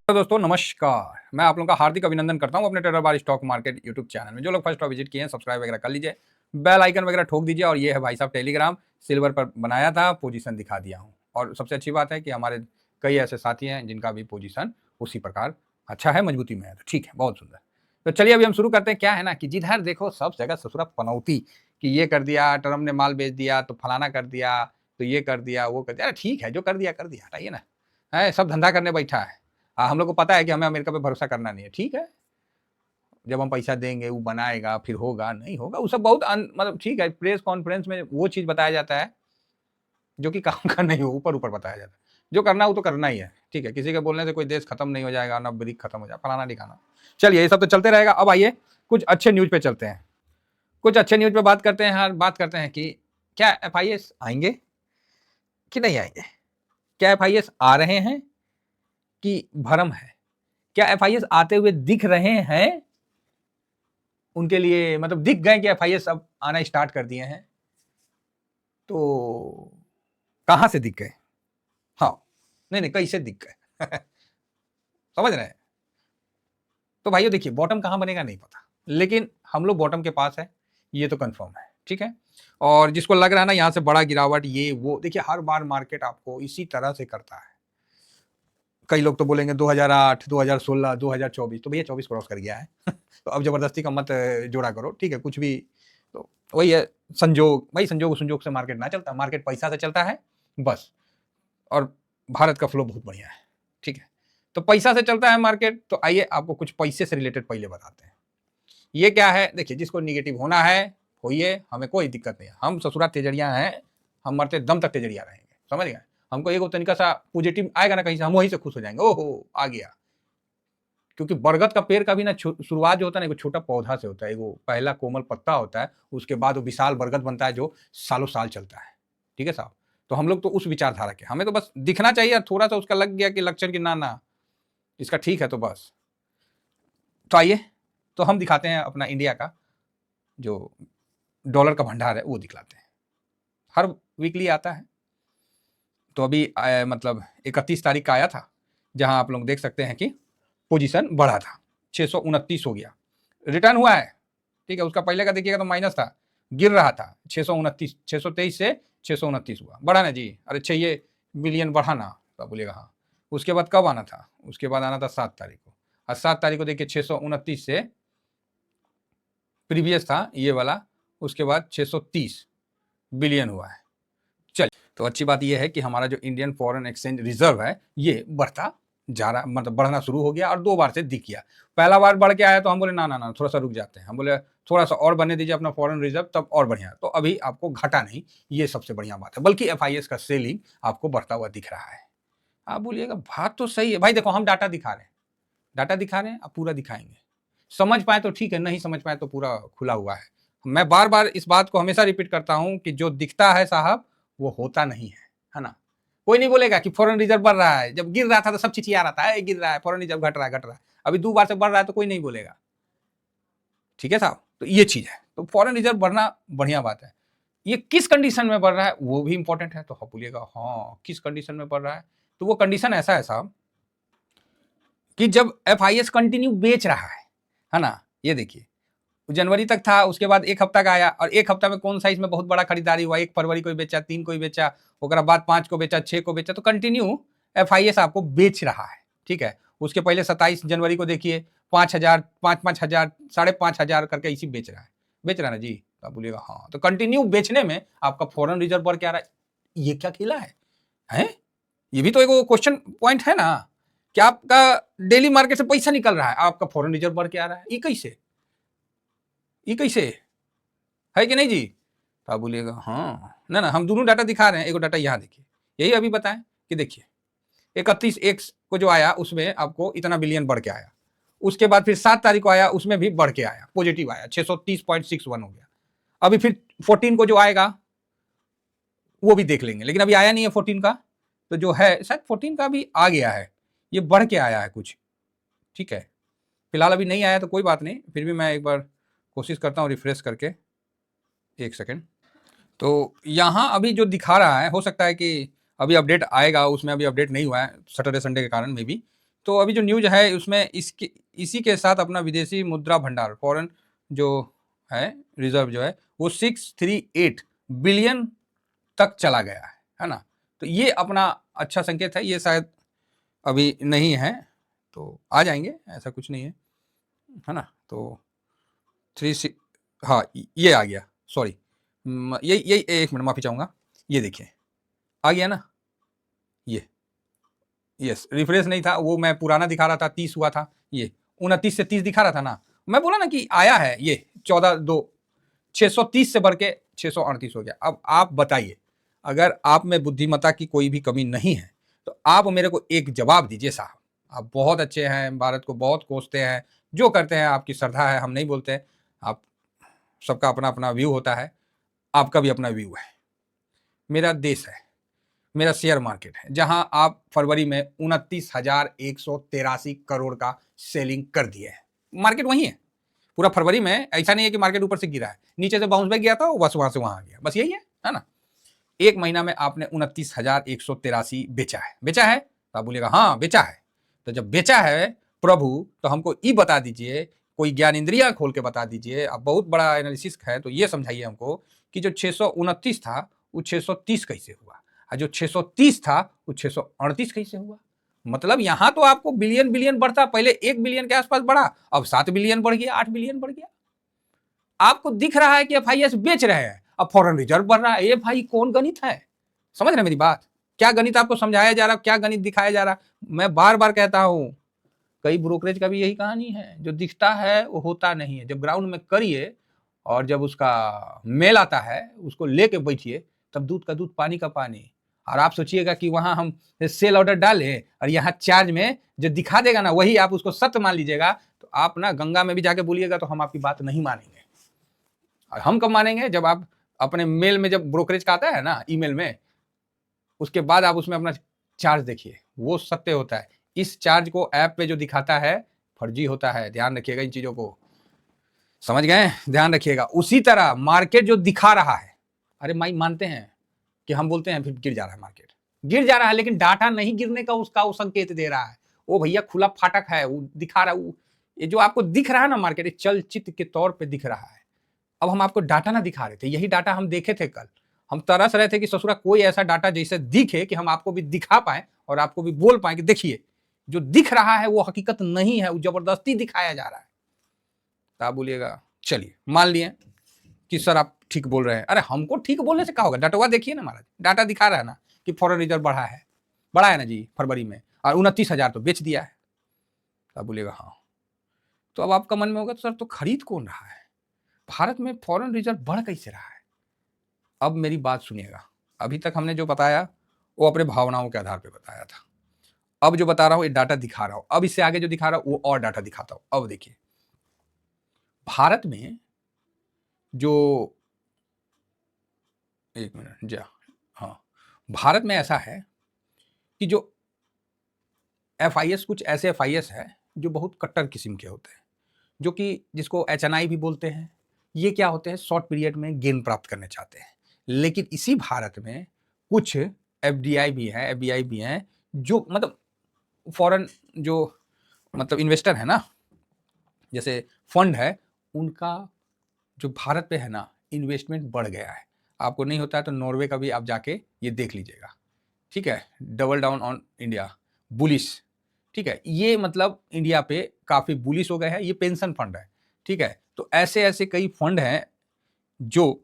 तो दोस्तों नमस्कार, मैं आप लोगों का हार्दिक अभिनंदन करता हूं अपने ट्रेडर बार स्टॉक मार्केट यूट्यूब चैनल में। जो लोग फर्स्ट विजिट किए हैं सब्सक्राइब वगैरह कर लीजिए, बेल आइकन वगैरह ठोक दीजिए। और ये है भाई साहब टेलीग्राम, सिल्वर पर बनाया था, पोजीशन दिखा दिया हूं। और सबसे अच्छी बात है कि हमारे कई ऐसे साथी हैं जिनका भी पोजीशन उसी प्रकार अच्छा है, मजबूती में है। तो ठीक है, बहुत सुंदर। तो चलिए अभी हम शुरू करते हैं। क्या है ना कि जिधर देखो सब जगह ससुरा पनौती कि ये कर दिया, ट्रम्प ने माल बेच दिया तो फलाना कर दिया, तो ये कर दिया, वो कर दिया। अरे ठीक है, जो कर दिया हटाइए ना। है सब धंधा करने बैठा है। हम लोग को पता है कि हमें अमेरिका पे भरोसा करना नहीं है। ठीक है, जब हम पैसा देंगे वो बनाएगा, फिर होगा नहीं होगा वो सब बहुत मतलब ठीक है। प्रेस कॉन्फ्रेंस में वो चीज बताया जाता है जो कि काम का नहीं हो, ऊपर ऊपर बताया जाता है। जो करना वो तो करना ही है। ठीक है, किसी के बोलने से कोई देश खत्म नहीं हो जाएगा, ना ब्रिक खत्म हो जाएगा, फलाना दिखाना। चलिए ये सब तो चलते रहेगा। अब आइए कुछ अच्छे न्यूज पे चलते हैं। कुछ अच्छे न्यूज पे बात करते हैं। बात करते हैं कि क्या FIS आएंगे कि नहीं आएंगे। क्या FIS आ रहे हैं कि भरम है। क्या FIS आते हुए दिख रहे हैं, उनके लिए मतलब दिख गए कि FIS अब आना स्टार्ट कर दिए हैं। तो कहां से दिख गए? हाँ, नहीं कैसे दिख गए समझ रहे हैं। तो भाइयों देखिए, बॉटम कहां बनेगा नहीं पता, लेकिन हम लोग बॉटम के पास है, ये तो कंफर्म है। ठीक है, और जिसको लग रहा है ना यहां से बड़ा गिरावट ये वो, देखिए हर बार मार्केट आपको इसी तरह से करता है। कई लोग तो बोलेंगे 2008, 2016, 2024, तो भैया 24 क्रॉस कर गया है तो अब जबरदस्ती का मत जोड़ा करो। ठीक है, कुछ भी तो वही है, संजोग भाई, संजोग से मार्केट ना चलता, मार्केट पैसा से चलता है बस। और भारत का फ्लो बहुत बढ़िया है। ठीक है, तो पैसा से चलता है मार्केट। तो आइए आपको कुछ पैसे से रिलेटेड पहले बताते हैं। ये क्या है, देखिए जिसको निगेटिव होना है होइए, हमें कोई दिक्कत नहीं है। हम ससुरा तेजड़िया हैं, हम मरते दम तक तेजड़िया रहेंगे, समझ गए। हमको एक तनिका सा पॉजिटिव आएगा ना कहीं से, हम वहीं से खुश हो जाएंगे, ओहो आ गया। क्योंकि बरगद का पेड़ का भी ना शुरुआत जो होता है ना, एक छोटा पौधा से होता है, वो पहला कोमल पत्ता होता है, उसके बाद वो विशाल बरगद बनता है जो सालों साल चलता है। ठीक है साहब, तो हम लोग तो उस विचारधारा के, हमें तो बस दिखना चाहिए, थोड़ा सा उसका लग गया कि लक्षण की ना ना इसका ठीक है तो बस। तो आइए, तो हम दिखाते हैं अपना इंडिया का जो डॉलर का भंडार है वो दिखलाते हैं। हर वीकली आता है। तो अभी मतलब 31 तारीख का आया था, जहां आप लोग देख सकते हैं कि पोजीशन बढ़ा था, 629 हो गया, रिटर्न हुआ है। ठीक है, उसका पहले का देखिएगा तो माइनस था, गिर रहा था, 629, 623 से 629 हुआ, बढ़ा ना जी। अरे चाहिए बिलियन बढ़ाना, तो बोलिएगा हाँ। उसके बाद कब आना था? उसके बाद आना था 7 तारीख को। और 7 तारीख को देखिए 629 से प्रीवियस था ये वाला, उसके बाद 630 बिलियन हुआ है। चलिए, तो अच्छी बात यह है कि हमारा जो इंडियन फॉरेन एक्सचेंज रिजर्व है ये बढ़ता जा रहा, मतलब बढ़ना शुरू हो गया और 2 बार से दिख गया। पहला बार बढ़ के आया तो हम बोले ना ना ना थोड़ा सा रुक जाते हैं, हम बोले थोड़ा सा और बनने दीजिए अपना फॉरेन रिजर्व, तब और बढ़िया। तो अभी आपको घटा नहीं, ये सबसे बढ़िया बात है, बल्कि FIS का सेलिंग आपको बढ़ता हुआ दिख रहा है। आप बोलिएगा बात तो सही है भाई, देखो हम डाटा दिखा रहे हैं, डाटा दिखा रहे हैं, अब पूरा दिखाएंगे। समझ पाए तो ठीक है, नहीं समझ पाए तो पूरा खुला हुआ है। मैं बार बार इस बात को हमेशा रिपीट करता हूं कि जो दिखता है साहब वो होता नहीं है ना। कोई नहीं बोलेगा कि फॉरेन रिजर्व बढ़ रहा है, जब गिर रहा था तो सब चिचिया रहा था, गिर रहा है फॉरेन रिजर्व, घट रहा है। अभी 2 बार से बढ़ रहा है तो कोई नहीं बोलेगा। ठीक है साहब, तो ये चीज है, तो फॉरेन रिजर्व बढ़ना बढ़िया बात है। ये किस कंडीशन में बढ़ रहा है वो भी इंपॉर्टेंट है। तो आप बोलिएगा हाँ किस कंडीशन में बढ़ रहा है, तो वो कंडीशन ऐसा है साहब कि जब FIS कंटिन्यू बेच रहा है ना। ये देखिए जनवरी तक था, उसके बाद 1 हफ्ता का आया, और 1 हफ्ता में कौन सा इसमें बहुत बड़ा खरीदारी हुआ, 1 फरवरी को बेचा, 3 को बेचा, उसके बाद 5 को बेचा, 6 को बेचा, तो कंटिन्यू FIS आपको बेच रहा है। ठीक है, उसके पहले 27 जनवरी को देखिए 5,000, 5,000, 5,500 करके इसी बेच रहा है ना जी। तो आप बोलिएगा हाँ, तो कंटिन्यू बेचने में आपका फॉरेन रिजर्व बढ़ के आ रहा है। ये क्या खेला है? ये भी तो एक क्वेश्चन पॉइंट है ना कि आपका डेली मार्केट से पैसा निकल रहा है, आपका फॉरेन रिजर्व बढ़ के आ रहा है। ये कैसे है कि नहीं जी? तो आप बोलिएगा हाँ, ना ना हम दोनों डाटा दिखा रहे हैं। एक डाटा यहाँ देखिए, यही अभी बताएं कि देखिए 31 को जो आया उसमें आपको इतना बिलियन बढ़ के आया, उसके बाद फिर 7 तारीख को आया उसमें भी बढ़ के आया, पॉजिटिव आया, 630.61 हो गया। अभी फिर 14 को जो आएगा वो भी देख लेंगे, लेकिन अभी आया नहीं है 14 का, तो जो है शायद 14 का भी आ गया है, ये बढ़ के आया है कुछ। ठीक है, फिलहाल अभी नहीं आया तो कोई बात नहीं, फिर भी मैं एक बार कोशिश करता हूँ रिफ्रेश करके, 1 सेकेंड। तो यहाँ अभी जो दिखा रहा है, हो सकता है कि अभी अपडेट आएगा, उसमें अभी अपडेट नहीं हुआ है सैटरडे संडे के कारण में भी, तो अभी जो न्यूज है उसमें इसी के साथ अपना विदेशी मुद्रा भंडार फॉरेन जो है रिजर्व जो है वो 638 बिलियन तक चला गया है ना। तो ये अपना अच्छा संकेत है। ये शायद अभी नहीं है तो आ जाएंगे, ऐसा कुछ नहीं है ना। तो 3 हाँ ये आ गया, सॉरी ये एक मिनट माफी चाहूंगा, ये देखिए आ गया ना ये, यस रिफ्रेश नहीं था वो, मैं पुराना दिखा रहा था 30 हुआ था, ये 29 से 30 दिखा रहा था ना, मैं बोला ना कि आया है ये 14 630 से बढ़ के 638 हो गया। अब आप बताइए, अगर आप में बुद्धिमत्ता की कोई भी कमी नहीं है तो आप मेरे को एक जवाब दीजिए साहब। आप बहुत अच्छे हैं, भारत को बहुत कोसते हैं, जो करते हैं आपकी श्रद्धा है, हम नहीं बोलते। आप सबका अपना अपना व्यू होता है, आपका भी अपना व्यू है। मेरा देश है, मेरा शेयर मार्केट है, जहां आप फरवरी में 29,183 करोड़ का सेलिंग कर दिए है। मार्केट वही है पूरा फरवरी में, ऐसा नहीं है कि मार्केट ऊपर से गिरा है, नीचे से बाउंस बैक गया था बस वहां से वहां आ गया, बस यही है ना। एक महीना में आपने 29,183 बेचा है तो आप बोलिएगा हाँ बेचा है। तो जब बेचा है प्रभु तो हमको ये बता दीजिए, कोई ज्ञान इंद्रिया खोल के बता दीजिए। अब बहुत बड़ा एनालिसिस है तो ये समझाइए हमको कि जो 629 था वो 630 कैसे हुआ, और जो 630 था वो 638 कैसे हुआ। मतलब यहां तो आपको बिलियन बिलियन बढ़ता, पहले 1 बिलियन के आसपास बढ़ा, अब 7 बिलियन बढ़ गया, 8 बिलियन बढ़ गया। आपको दिख रहा है कि एफआईएस बेच रहे हैं, अब फॉरेन रिजर्व बढ़ रहा है। ये भाई कौन गणित है, समझ रहे मेरी बात? क्या गणित आपको समझाया जा रहा, क्या गणित दिखाया जा रहा। मैं बार बार कहता हूं, कई ब्रोकरेज का भी यही कहानी है, जो दिखता है वो होता नहीं है। जब ग्राउंड में करिए और जब उसका मेल आता है उसको लेके बैठिए, तब दूध का दूध पानी का पानी। और आप सोचिएगा कि वहां हम सेल ऑर्डर डालें और यहाँ चार्ज में जो दिखा देगा ना वही आप उसको सत्य मान लीजिएगा, तो आप ना गंगा में भी जाके बोलिएगा तो हम आपकी बात नहीं मानेंगे। और हम कब मानेंगे? जब आप अपने मेल में, जब ब्रोकरेज का आता है ना ईमेल में, उसके बाद आप उसमें अपना चार्ज देखिए, वो सत्य होता है। इस चार्ज को ऐप पे जो दिखाता है फर्जी होता है, ध्यान रखिएगा इन चीजों को, समझ गए? ध्यान रखिएगा। उसी तरह मार्केट जो दिखा रहा है, अरे माई मानते हैं कि हम बोलते हैं फिर गिर जा रहा है, मार्केट गिर जा रहा है, लेकिन डाटा नहीं गिरने का उसका वो संकेत दे रहा है। वो भैया खुला फाटक है, वो दिखा रहा है। ये जो आपको दिख रहा है ना मार्केट, चलचित्र के तौर पे दिख रहा है। अब हम आपको डाटा ना दिखा रहे थे, यही डाटा हम देखे थे कल। हम तरस रहे थे कि ससुरा कोई ऐसा डाटा जैसे दिखे कि हम आपको भी दिखा पाए और आपको भी बोल पाए कि देखिए जो दिख रहा है वो हकीकत नहीं है, वो जबरदस्ती दिखाया जा रहा है। तो आप बोलिएगा चलिए मान लिए कि सर आप ठीक बोल रहे हैं। अरे हमको ठीक बोलने से क्या होगा, डाटा देखिए ना महाराज, डाटा दिखा रहा है ना कि फॉरेन रिजर्व बढ़ा है ना जी फरवरी में, और 29,000 तो बेच दिया है। तो आप बोलिएगा हाँ। तो अब आपका मन में होगा तो सर तो खरीद कौन रहा है, भारत में फॉरेन रिजर्व बढ़ कैसे रहा है? अब मेरी बात सुनिएगा, अभी तक हमने जो बताया वो अपने भावनाओं के आधार पर बताया था। अब जो बता रहा हूं ये डाटा दिखा रहा हूं, अब इससे आगे जो दिखा रहा हूं वो और डाटा दिखाता हूं। अब देखिए भारत में जो, एक मिनट जा, हाँ, भारत में ऐसा है कि जो एफआईएस, कुछ ऐसे एफआईएस है जो बहुत कट्टर किस्म के होते हैं, जो कि जिसको एचएनआई भी बोलते हैं। ये क्या होते हैं, शॉर्ट पीरियड में गेन प्राप्त करना चाहते हैं। लेकिन इसी भारत में कुछ एफडीआई भी है, एफबीआई भी हैं, जो मतलब फॉरेन जो मतलब इन्वेस्टर है ना, जैसे फंड है, उनका जो भारत पे है ना इन्वेस्टमेंट बढ़ गया है। आपको नहीं होता है तो नॉर्वे का भी आप जाके ये देख लीजिएगा, ठीक है। Double down on India, bullish, ठीक है। ये मतलब इंडिया पे काफी बुलिश हो गए हैं, ये पेंशन फंड है, ठीक है। तो ऐसे ऐसे कई फंड हैं जो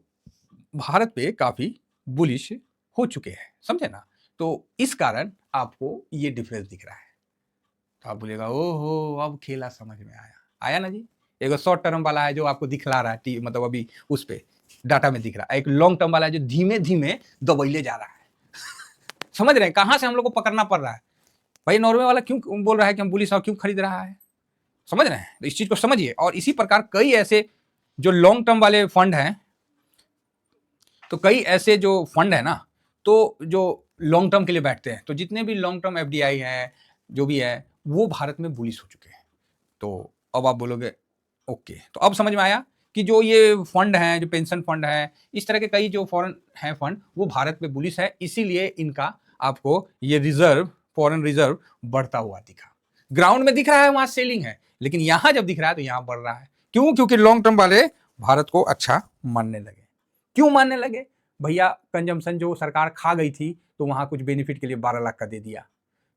भारत पे काफी बुलिश हो चुके हैं, समझे ना। तो इस कारण आपको ये डिफरेंस दिख रहा है। तो आप बोलिएगा ओहो अब खेला समझ में आया ना जी। एक शॉर्ट टर्म वाला है जो आपको दिखला रहा है, मतलब अभी उस पे डाटा में दिख रहा है। एक लॉन्ग टर्म वाला है जो धीमे धीमे दबैले जा रहा है। समझ रहे हैं कहां से हम लोग को पकड़ना पड़ रहा है? भाई नॉर्वे वाला क्यों बोल रहा है कि हम बुलिश, क्यों खरीद रहा है, समझ रहे हैं? तो इस चीज को समझिए। और इसी प्रकार कई ऐसे जो लॉन्ग टर्म वाले फंड हैं, तो कई ऐसे जो फंड है ना, तो जो लॉन्ग टर्म के लिए बैठते हैं, तो जितने भी लॉन्ग टर्म एफडीआई है जो भी है वो भारत में बुलिश हो चुके हैं। तो अब आप बोलोगे ओके, तो अब समझ में आया कि जो ये फंड हैं, जो पेंशन फंड है, इस तरह के कई जो फॉरेन हैं फंड, वो भारत में बुलिश है, इसीलिए इनका आपको ये रिजर्व, फॉरेन रिजर्व बढ़ता हुआ दिखा। ग्राउंड में दिख रहा है वहां सेलिंग है, लेकिन यहां जब दिख रहा है तो यहां बढ़ रहा है। क्यों? क्योंकि लॉन्ग टर्म वाले भारत को अच्छा मानने लगे। क्यों मानने लगे? भैया कंजम्पशन जो सरकार खा गई थी तो वहां कुछ बेनिफिट के लिए 12 लाख का दे दिया।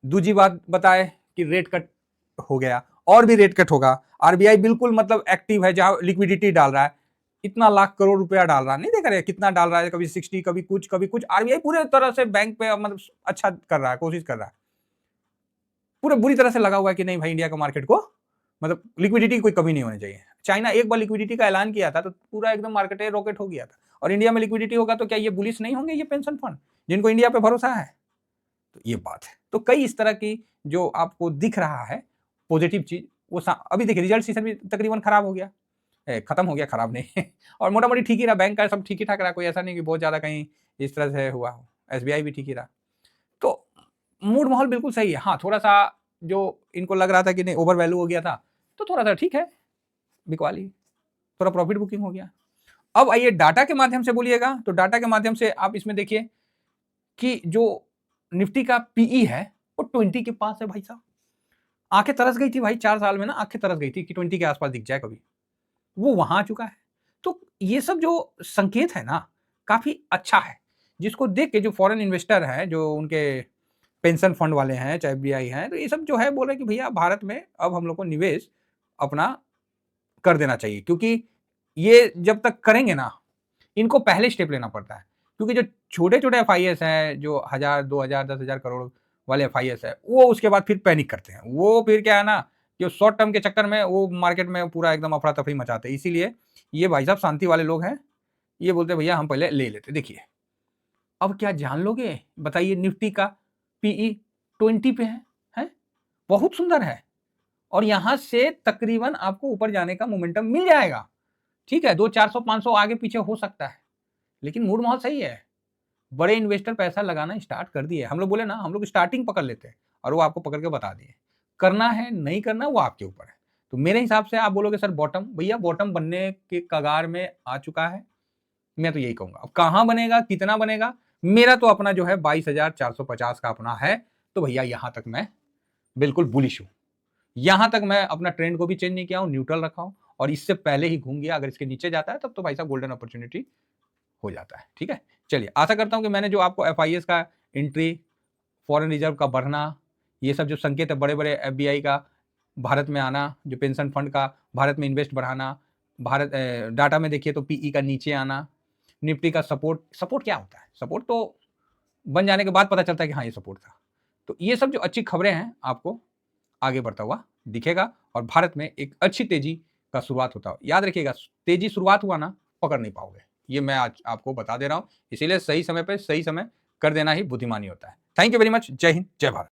दूसरी बात बताए कि रेट कट हो गया, और भी रेट कट होगा। आरबीआई बिल्कुल मतलब एक्टिव है, जहां लिक्विडिटी डाल रहा है, इतना लाख करोड़ रुपया डाल रहा है, नहीं देख रहे कितना डाल रहा है, कभी 60, कभी कुछ। आरबीआई पूरे तरह से बैंक पे मतलब अच्छा कर रहा है, कोशिश कर रहा है, पूरे बुरी तरह से लगा हुआ है कि नहीं भाई इंडिया का मार्केट को मतलब लिक्विडिटी की कोई कमी नहीं होनी चाहिए। चाइना एक बार लिक्विडिटी का ऐलान किया था तो पूरा एकदम मार्केट रॉकेट हो गया था, और इंडिया में लिक्विडिटी होगा तो क्या ये बुलिश नहीं होंगे ये पेंशन फंड जिनको इंडिया पे भरोसा है? तो ये बात है। तो कई इस तरह की जो आपको दिख रहा है पॉजिटिव चीज, वो अभी देखिए रिजल्ट सीजन भी तकरीबन खराब हो गया, खत्म हो गया, खराब नहीं और मोटा मोटी ठीक ही रहा, बैंक का सब ठीक ही ठाक रहा, कोई ऐसा नहीं कि बहुत ज्यादा कहीं इस तरह से हुआ हो। एसबीआई भी ठीक ही रहा, तो मूड माहौल बिल्कुल सही है। हाँ, थोड़ा सा जो इनको लग रहा था कि नहीं ओवर वैल्यू हो गया था, तो थोड़ा सा ठीक है, बिकवाली थोड़ा प्रॉफिट बुकिंग हो गया। अब आइए डाटा के माध्यम से बोलिएगा, तो डाटा के माध्यम से आप इसमें देखिए कि जो निफ्टी का पीई है वो 20 के पास है भाई साहब। आंखें तरस गई थी भाई, 4 साल में ना आंखें तरस गई थी कि 20 के आसपास दिख जाए कभी, वो वहां आ चुका है। तो ये सब जो संकेत है ना काफी अच्छा है, जिसको देख के जो फॉरेन इन्वेस्टर है, जो उनके पेंशन फंड वाले हैं, चाहे एफबीआई हैं, तो ये सब जो है बोल रहे हैं कि भैया भारत में अब हम लोग को निवेश अपना कर देना चाहिए, क्योंकि ये जब तक करेंगे ना, इनको पहले स्टेप लेना पड़ता है। क्योंकि जो छोटे छोटे एफआईएस हैं, जो 1000, 2000, 10,000 करोड़ वाले एफआईएस है, वो उसके बाद फिर पैनिक करते हैं। वो फिर क्या है ना, जो शॉर्ट टर्म के चक्कर में वो मार्केट में पूरा एकदम अफरा तफरी मचाते हैं। इसीलिए ये भाई साहब शांति वाले लोग हैं, ये बोलते हैं भैया हम पहले ले लेते। देखिए अब क्या जान लोगे, बताइए निफ्टी का पीई 20 पे है, बहुत सुंदर है, और यहां से तकरीबन आपको ऊपर जाने का मोमेंटम मिल जाएगा। ठीक है, 200, 400, 500 आगे पीछे हो सकता है, लेकिन मूड माहौल सही है। बड़े इन्वेस्टर पैसा लगाना स्टार्ट कर दिए। हम लोग बोले ना, हम लोग स्टार्टिंग पकड़ लेते हैं और वो आपको पकड़ के बता दिए। करना है नहीं करना वो आपके ऊपर है। तो मेरे हिसाब से आप बोलोगे सर बॉटम, भैया बॉटम बनने के कगार में आ चुका है, मैं तो यही कहूंगा। अब कहां बनेगा, कितना बनेगा, मेरा तो अपना जो है 22,450 का अपना है, तो भैया यहां तक मैं बिल्कुल बुलिश हूं। यहां तक मैं अपना ट्रेंड को भी चेंज नहीं किया हूं, न्यूट्रल रखा हूं, और इससे पहले ही घूम गया। अगर इसके नीचे जाता है तब तो भाई साहब गोल्डन अपॉर्चुनिटी हो जाता है। ठीक है, चलिए आशा करता हूं कि मैंने जो आपको एफआईएस का एंट्री, फॉरेन रिजर्व का बढ़ना, ये सब जो संकेत है, बड़े बड़े एफबीआई का भारत में आना, जो पेंशन फंड का भारत में इन्वेस्ट बढ़ाना, भारत डाटा में देखिए तो पीई का नीचे आना, निफ्टी का सपोर्ट क्या होता है, सपोर्ट तो बन जाने के बाद पता चलता है कि हाँ ये सपोर्ट था। तो ये सब जो अच्छी खबरें हैं आपको आगे बढ़ता हुआ दिखेगा, और भारत में एक अच्छी तेजी का शुरुआत होता है। याद रखिएगा, तेजी शुरुआत हुआ ना, पकड़ नहीं पाओगे, ये मैं आज आपको बता दे रहा हूं। इसीलिए सही समय पे सही समय कर देना ही बुद्धिमानी होता है। Thank you very much. जय हिंद, जय भारत।